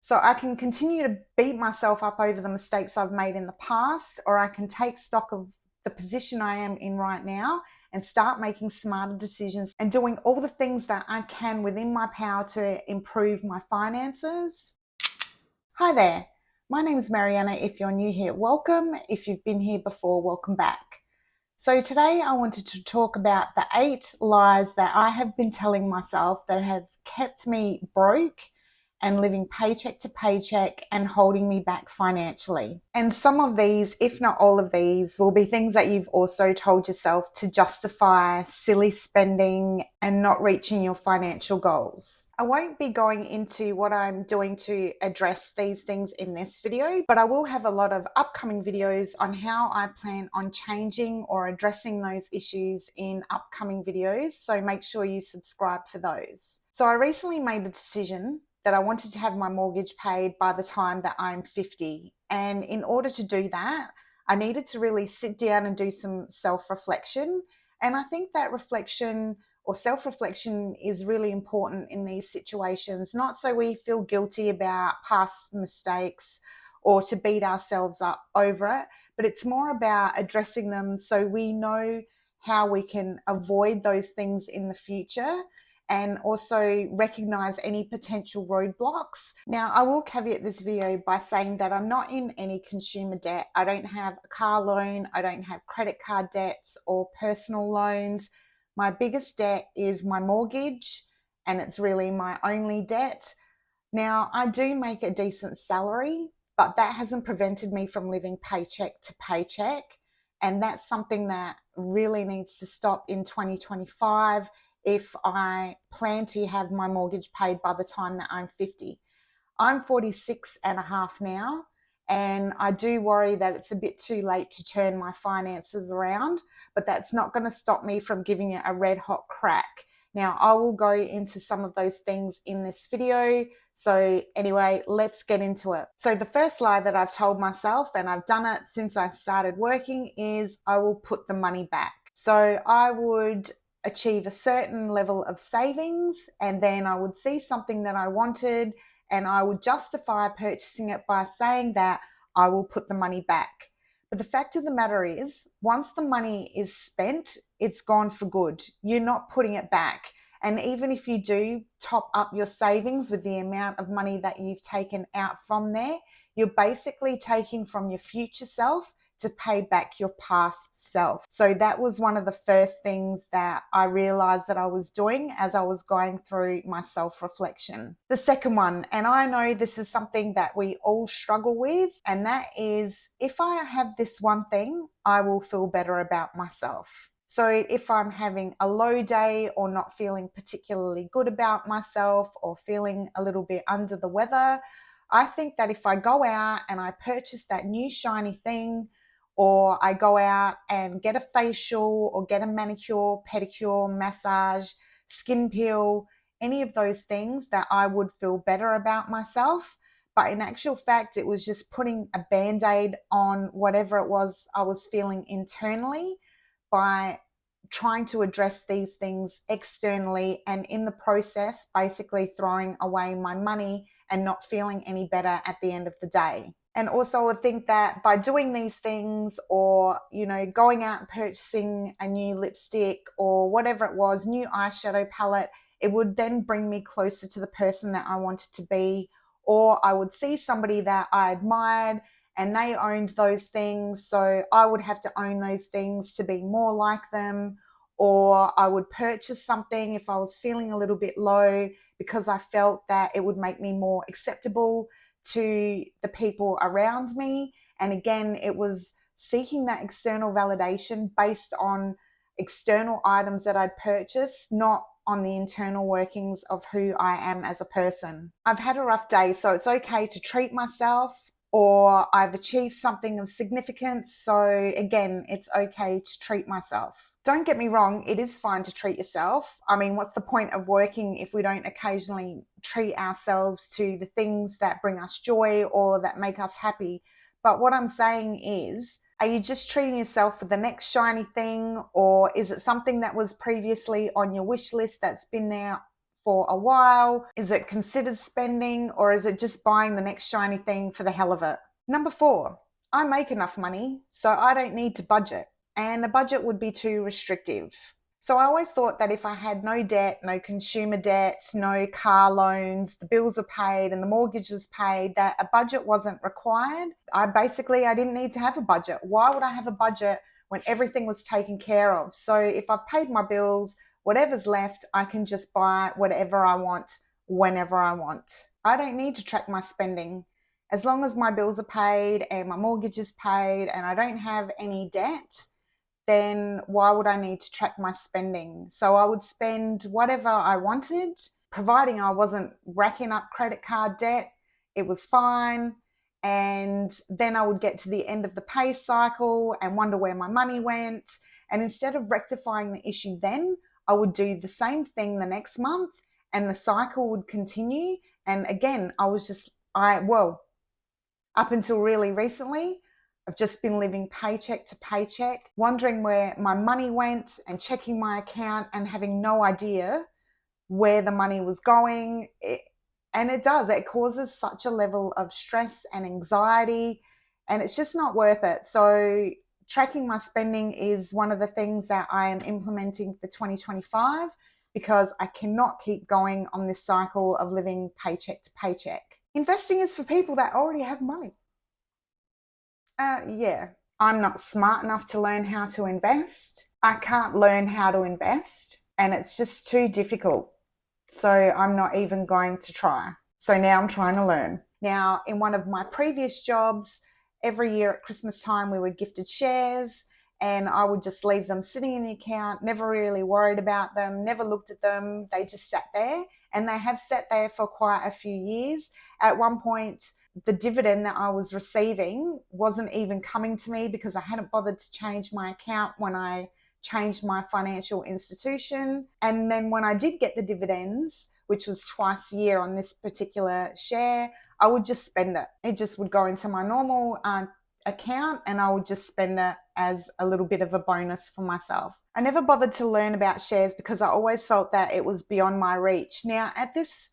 So I can continue to beat myself up over the mistakes I've made in the past, or I can take stock of the position I am in right now and start making smarter decisions and doing all the things that I can within my power to improve my finances. Hi there, my name is Mariana. If you're new here, welcome. If you've been here before, welcome back. So today I wanted to talk about the 8 lies that I have been telling myself that have kept me broke and living paycheck to paycheck and holding me back financially. And some of these, if not all of these, will be things that you've also told yourself to justify silly spending and not reaching your financial goals. I won't be going into what I'm doing to address these things in this video, but I will have a lot of upcoming videos on how I plan on changing or addressing those issues in upcoming videos. So make sure you subscribe for those. So I recently made the decision that I wanted to have my mortgage paid by the time that I'm 50. And in order to do that, I needed to really sit down and do some self-reflection. And I think that reflection or self-reflection is really important in these situations, not so we feel guilty about past mistakes or to beat ourselves up over it, but it's more about addressing them so we know how we can avoid those things in the future and also recognize any potential roadblocks. Now, I will caveat this video by saying that I'm not in any consumer debt. I don't have a car loan, I don't have credit card debts or personal loans. My biggest debt is my mortgage, and it's really my only debt. Now, I do make a decent salary, but that hasn't prevented me from living paycheck to paycheck. And that's something that really needs to stop in 2025 if I plan to have my mortgage paid by the time that I'm 50. I'm 46 and a half now, and I do worry that it's a bit too late to turn my finances around, but that's not going to stop me from giving it a red hot crack. Now, I will go into some of those things in this video. So anyway, let's get into it. So the first lie that I've told myself, and I've done it since I started working, is I will put the money back. So I would achieve a certain level of savings, and then I would see something that I wanted and I would justify purchasing it by saying that I will put the money back. But the fact of the matter is, once the money is spent, it's gone for good. You're not putting it back. And even if you do top up your savings with the amount of money that you've taken out from there, you're basically taking from your future self to pay back your past self. So that was one of the first things that I realized that I was doing as I was going through my self-reflection. The second one, and I know this is something that we all struggle with, and that is, if I have this one thing, I will feel better about myself. So if I'm having a low day or not feeling particularly good about myself or feeling a little bit under the weather, I think that if I go out and I purchase that new shiny thing, or I go out and get a facial or get a manicure, pedicure, massage, skin peel, any of those things, that I would feel better about myself. But in actual fact, it was just putting a band-aid on whatever it was I was feeling internally by trying to address these things externally, and in the process, basically throwing away my money and not feeling any better at the end of the day. And also I think that by doing these things, or, going out and purchasing a new lipstick or whatever it was, new eyeshadow palette, it would then bring me closer to the person that I wanted to be. Or I would see somebody that I admired and they owned those things, so I would have to own those things to be more like them. Or I would purchase something if I was feeling a little bit low because I felt that it would make me more acceptable to the people around me. And again, it was seeking that external validation based on external items that I'd purchased, not on the internal workings of who I am as a person. I've had a rough day, so it's okay to treat myself, or I've achieved something of significance, so again, it's okay to treat myself. Don't get me wrong, it is fine to treat yourself. I mean, what's the point of working if we don't occasionally treat ourselves to the things that bring us joy or that make us happy? But what I'm saying is, are you just treating yourself for the next shiny thing, or is it something that was previously on your wish list that's been there for a while? Is it considered spending, or is it just buying the next shiny thing for the hell of it? Number 4, I make enough money, so I don't need to budget, and a budget would be too restrictive. So I always thought that if I had no debt, no consumer debt, no car loans, the bills were paid and the mortgage was paid, that a budget wasn't required. I didn't need to have a budget. Why would I have a budget when everything was taken care of? So if I've paid my bills, whatever's left, I can just buy whatever I want, whenever I want. I don't need to track my spending. As long as my bills are paid and my mortgage is paid and I don't have any debt, then why would I need to track my spending? So I would spend whatever I wanted, providing I wasn't racking up credit card debt. It was fine. And then I would get to the end of the pay cycle and wonder where my money went. And instead of rectifying the issue then, I would do the same thing the next month and the cycle would continue. And again, up until really recently, I've just been living paycheck to paycheck, wondering where my money went and checking my account and having no idea where the money was going. It causes such a level of stress and anxiety, and it's just not worth it. So tracking my spending is one of the things that I am implementing for 2025 because I cannot keep going on this cycle of living paycheck to paycheck. Investing is for people that already have money. I'm not smart enough to learn how to invest. I can't learn how to invest, and it's just too difficult. So I'm not even going to try. So now I'm trying to learn. Now, in one of my previous jobs, every year at Christmas time, we were gifted shares, and I would just leave them sitting in the account, never really worried about them, never looked at them. They just sat there, and they have sat there for quite a few years. At one point, the dividend that I was receiving wasn't even coming to me because I hadn't bothered to change my account when I changed my financial institution. And then when I did get the dividends, which was twice a year on this particular share, I would just spend it. It just would go into my normal account and I would just spend it as a little bit of a bonus for myself. I never bothered to learn about shares because I always felt that it was beyond my reach. Now, at this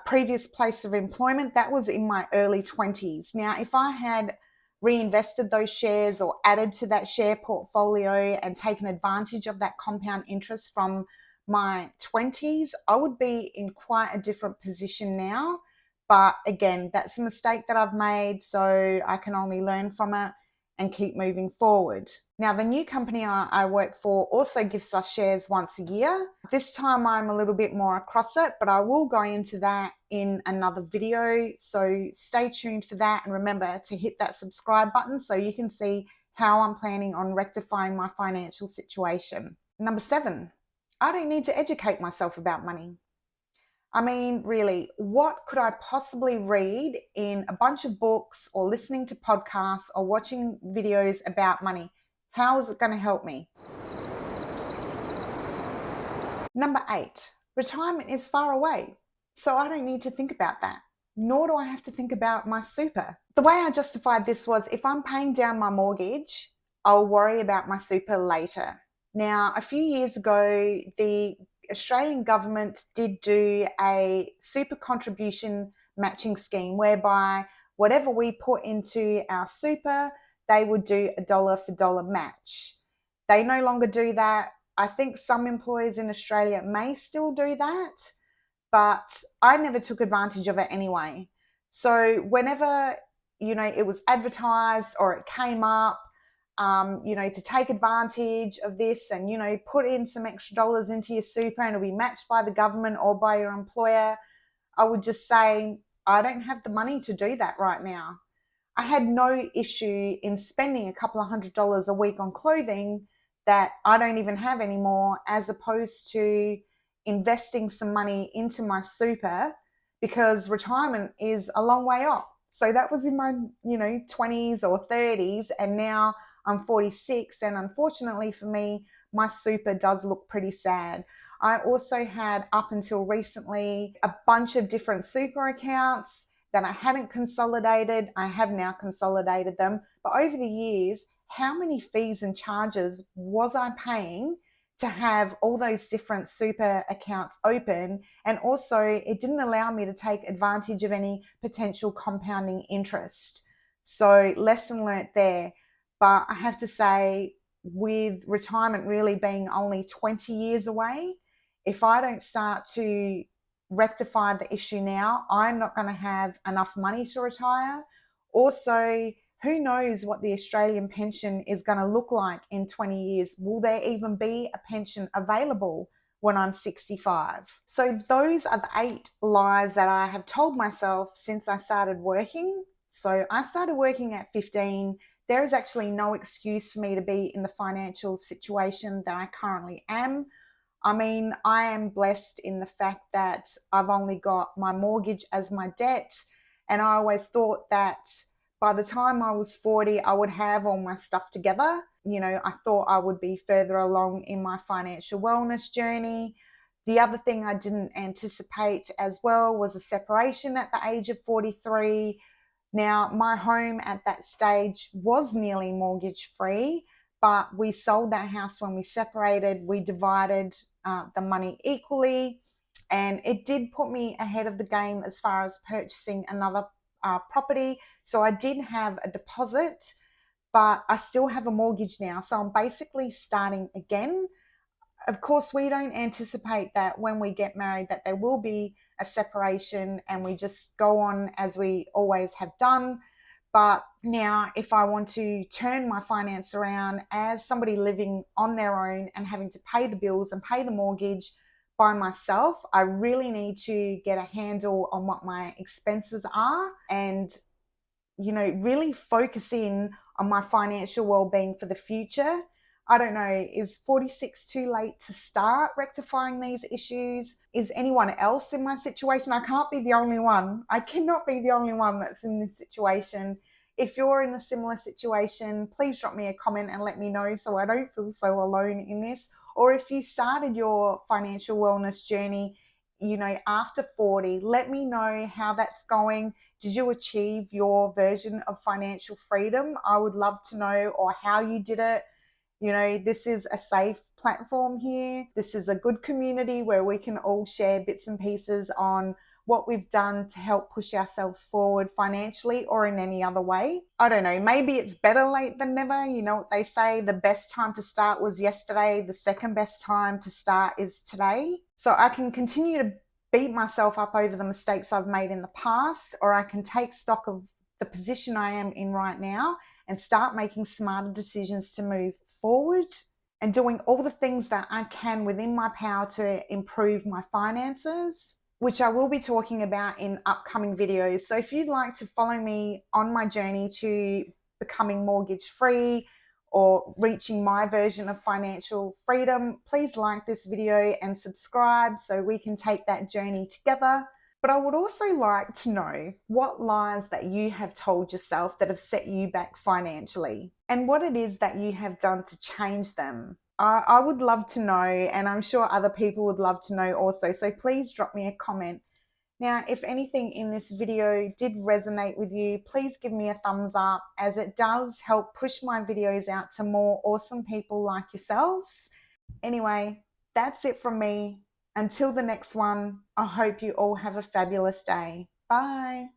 previous place of employment, that was in my early 20s. Now, if I had reinvested those shares or added to that share portfolio and taken advantage of that compound interest from my 20s, I would be in quite a different position now. But again, that's a mistake that I've made, so I can only learn from it and keep moving forward. Now, the new company I work for also gives us shares once a year. This time I'm a little bit more across it, but I will go into that in another video. So stay tuned for that, and remember to hit that subscribe button so you can see how I'm planning on rectifying my financial situation. Number 7, I don't need to educate myself about money. I mean, really, what could I possibly read in a bunch of books or listening to podcasts or watching videos about money? How is it going to help me? Number 8, retirement is far away, so I don't need to think about that, nor do I have to think about my super. The way I justified this was if I'm paying down my mortgage, I'll worry about my super later. Now, a few years ago, the Australian government did do a super contribution matching scheme whereby whatever we put into our super, they would do a dollar for dollar match. They no longer do that. I think some employers in Australia may still do that, but I never took advantage of it anyway. So whenever, it was advertised or it came up, to take advantage of this and, put in some extra dollars into your super and it'll be matched by the government or by your employer, I would just say, I don't have the money to do that right now. I had no issue in spending a couple of $100s a week on clothing that I don't even have anymore, as opposed to investing some money into my super, because retirement is a long way off. So that was in my, 20s or 30s, and now I'm 46, and unfortunately for me, my super does look pretty sad. I also had, up until recently, a bunch of different super accounts that I hadn't consolidated. I have now consolidated them. But over the years, how many fees and charges was I paying to have all those different super accounts open. And also, it didn't allow me to take advantage of any potential compounding interest. So, lesson learnt there. But I have to say, with retirement really being only 20 years away, if I don't start to rectify the issue now, I'm not going to have enough money to retire. Also, who knows what the Australian pension is going to look like in 20 years? Will there even be a pension available when I'm 65? So, those are the 8 lies that I have told myself since I started working. So, I started working at 15. There is actually no excuse for me to be in the financial situation that I currently am. I mean, I am blessed in the fact that I've only got my mortgage as my debt. And I always thought that by the time I was 40, I would have all my stuff together. You know, I thought I would be further along in my financial wellness journey. The other thing I didn't anticipate as well was a separation at the age of 43. Now, my home at that stage was nearly mortgage free, but we sold that house when we separated. We divided the money equally, and it did put me ahead of the game as far as purchasing another property. So I did have a deposit, but I still have a mortgage now. So I'm basically starting again. Of course, we don't anticipate that when we get married that there will be a separation and we just go on as we always have done. But now, if I want to turn my finance around as somebody living on their own and having to pay the bills and pay the mortgage by myself, I really need to get a handle on what my expenses are and, you know, really focus in on my financial well-being for the future. I don't know, is 46 too late to start rectifying these issues? Is anyone else in my situation? I can't be the only one. I cannot be the only one that's in this situation. If you're in a similar situation, please drop me a comment and let me know so I don't feel so alone in this. Or if you started your financial wellness journey, you know, after 40, let me know how that's going. Did you achieve your version of financial freedom? I would love to know, or how you did it. You know, this is a safe platform here. This is a good community where we can all share bits and pieces on what we've done to help push ourselves forward financially or in any other way. I don't know, maybe it's better late than never. You know what they say, the best time to start was yesterday, the second best time to start is today. So I can continue to beat myself up over the mistakes I've made in the past, or I can take stock of the position I am in right now and start making smarter decisions to move forward and doing all the things that I can within my power to improve my finances, which I will be talking about in upcoming videos. So if you'd like to follow me on my journey to becoming mortgage free or reaching my version of financial freedom, please like this video and subscribe so we can take that journey together. But I would also like to know what lies that you have told yourself that have set you back financially and what it is that you have done to change them. I would love to know, and I'm sure other people would love to know also. So please drop me a comment. Now, if anything in this video did resonate with you, please give me a thumbs up, as it does help push my videos out to more awesome people like yourselves. Anyway, that's it from me. Until the next one, I hope you all have a fabulous day. Bye.